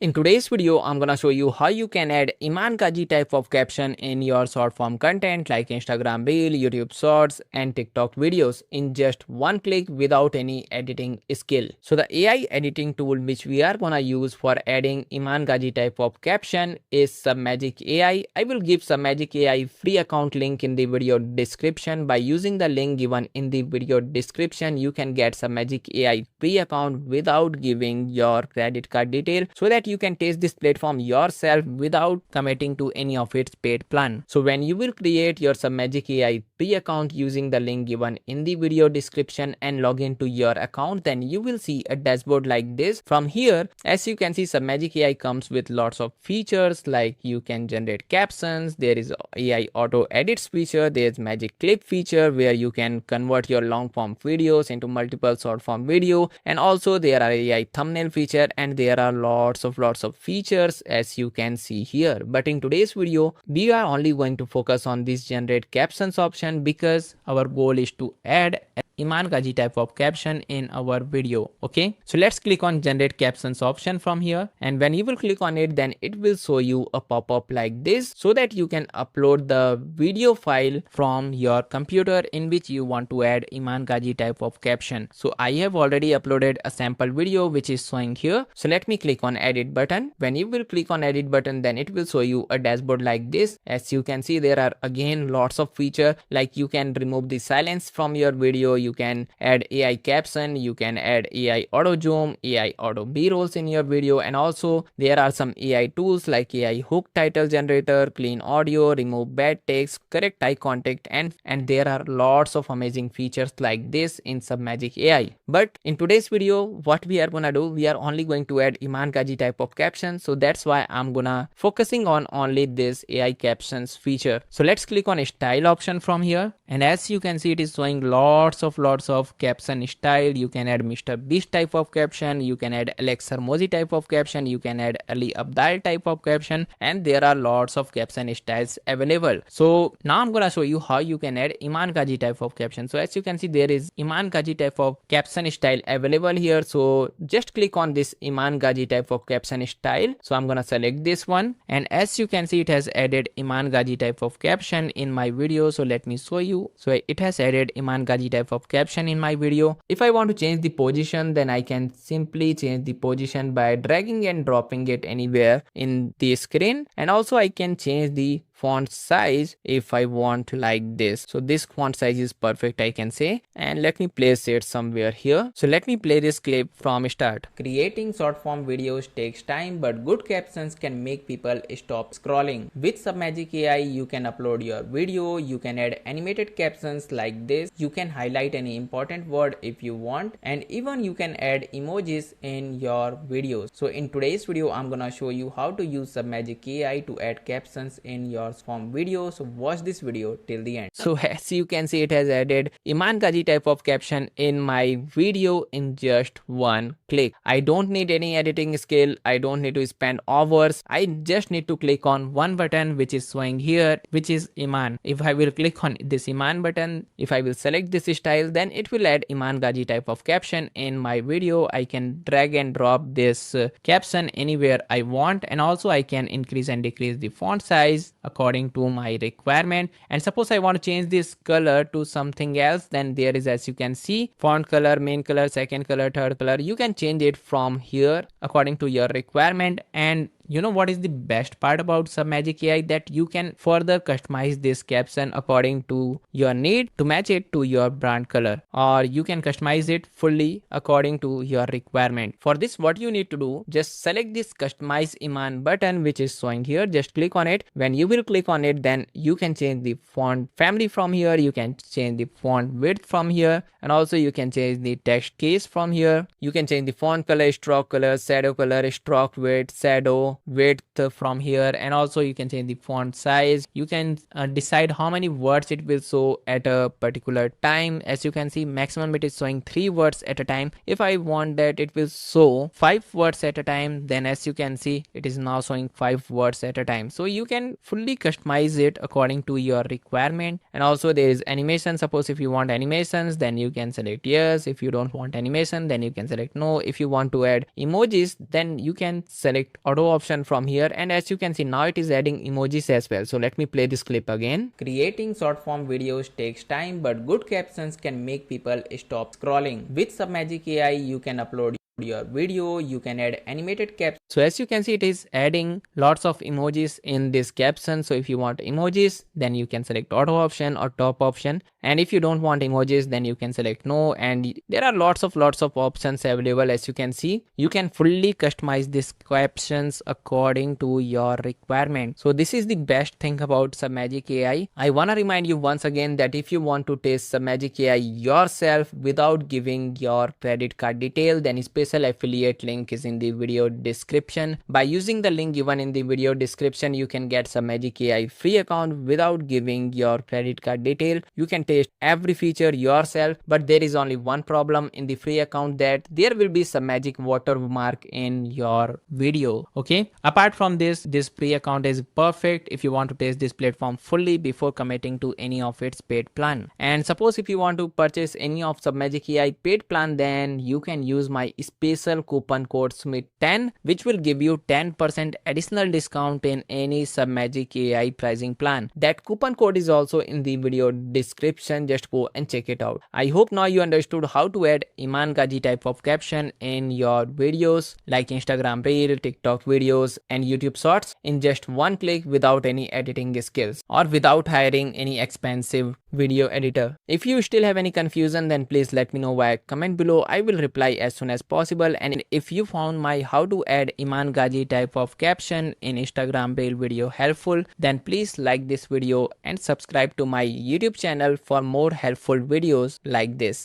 In today's video, I'm gonna show you how you can add Iman Gadzhi type of caption in your short form content like Instagram Reel, YouTube Shorts and TikTok videos in just one click without any editing skill. So the AI editing tool which we are gonna use for adding Iman Gadzhi type of caption is Submagic AI. I will give Submagic AI free account link in the video description. By using the link given in the video description, you can get Submagic AI free account without giving your credit card detail, so that you can test this platform yourself without committing to any of its paid plan. So when you will create your Submagic AI free account using the link given in the video description and log into your account, then you will see a dashboard like this. From here, as you can see, Submagic AI comes with lots of features like you can generate captions, there is AI auto edits feature, there's magic clip feature where you can convert your long form videos into multiple short form video, and also there are AI thumbnail feature, and there are lots of features as you can see here. But in today's video, we are only going to focus on this generate captions option because our goal is to add Iman Gadzhi type of caption in our video. Okay, so let's click on generate captions option from here, and when you will click on it, then it will show you a pop-up like this so that you can upload the video file from your computer in which you want to add Iman Gadzhi type of caption. So I have already uploaded a sample video which is showing here. So let me click on edit button. When you will click on edit button, then it will show you a dashboard like this. As you can see, there are again lots of features like you can remove the silence from your video, you can add AI caption, you can add AI auto zoom, AI auto b-rolls in your video, and also there are some AI tools like AI hook title generator, clean audio, remove bad text, correct eye contact, and there are lots of amazing features like this in Submagic AI. But in today's video, what we are gonna do, we are only going to add Iman Gadzhi type of caption, so that's why I'm gonna focusing on only this AI captions feature. So let's click on style option from here, and as you can see, it is showing lots of caption style. You can add Mr. Beast type of caption, you can add Alex Hermosi type of caption, you can add Ali Abdal type of caption, and there are lots of caption styles available. So now I'm gonna show you how you can add Iman Gadzhi type of caption. So as you can see, there is Iman Gadzhi type of caption style available here. So just click on this Iman Gadzhi type of caption style. So I'm gonna select this one, and as you can see, it has added Iman Gadzhi type of caption in my video. So let me show you. So it has added Iman Gadzhi type of caption in my video. If I want to change the position, then I can simply change the position by dragging and dropping it anywhere in the screen, and also I can change the font size if I want like this. So this font size is perfect, I can say, and let me place it somewhere here. So let me play this clip from start. Creating short form videos takes time, but good captions can make people stop scrolling. With Submagic AI, you can upload your video, you can add animated captions like this, you can highlight any important word if you want, and even you can add emojis in your videos. So in today's video, I'm gonna show you how to use Submagic AI to add captions in your form video. So watch this video till the end. So as you can see, it has added Iman Gadzhi type of caption in my video in just one click. I don't need any editing skill, I don't need to spend hours, I just need to click on one button which is showing here, which is Iman. If I will click on this Iman button, if I will select this style, then it will add Iman Gadzhi type of caption in my video. I can drag and drop this caption anywhere I want, and also I can increase and decrease the font size according to my requirement. And suppose I want to change this color to something else, then there is, as you can see, font color, main color, second color, third color. You can change it from here according to your requirement. And you know what is the best part about Submagic AI? That you can further customize this caption according to your need to match it to your brand color, or you can customize it fully according to your requirement. For this, what you need to do, just select this customize Iman button which is showing here, just click on it. When you will click on it, then you can change the font family from here, you can change the font width from here, and also you can change the text case from here. You can change the font color, stroke color, shadow width, shadow, video width from here, and also you can change the font size. You can decide how many words it will show at a particular time. As you can see, maximum it is showing 3 words at a time. If I want that it will show 5 words at a time, then as you can see it is now showing 5 words at a time. So you can fully customize it according to your requirement. And also there is animation. Suppose if you want animations, then you can select yes. If you don't want animation, then you can select no. If you want to add emojis, then you can select auto option from here. And as you can see, now it is adding emojis as well. So let me play this clip again. Creating short form videos takes time, but good captions can make people stop scrolling. With Submagic AI, you can upload your video, you can add animated caps. So as you can see, it is adding lots of emojis in this caption. So if you want emojis, then you can select auto option or top option. And if you don't want emojis, then you can select no. And there are lots of options available. As you can see, you can fully customize these captions according to your requirement. So this is the best thing about Submagic AI. I want to remind you once again that if you want to test Submagic AI yourself without giving your credit card detail, then special affiliate link is in the video description. By using the link given in the video description, you can get Submagic AI free account without giving your credit card detail. You can test every feature yourself, but there is only one problem in the free account, that there will be Submagic watermark in your video. Okay, apart from this free account is perfect if you want to test this platform fully before committing to any of its paid plan. And suppose if you want to purchase any of Submagic AI paid plan, then you can use my special coupon code Sumit10, which will give you 10% additional discount in any Submagic AI pricing plan. That coupon code is also in the video description. Just go and check it out. I hope now you understood how to add Iman Gadzhi type of caption in your videos like Instagram Reel, TikTok videos and YouTube Shorts in just one click without any editing skills or without hiring any expensive video editor. If you still have any confusion, then please let me know via comment below. I will reply as soon as possible. And if you found my how to add Iman Gadzhi type of caption in Instagram Reel video helpful, then please like this video and subscribe to my YouTube channel for more helpful videos like this.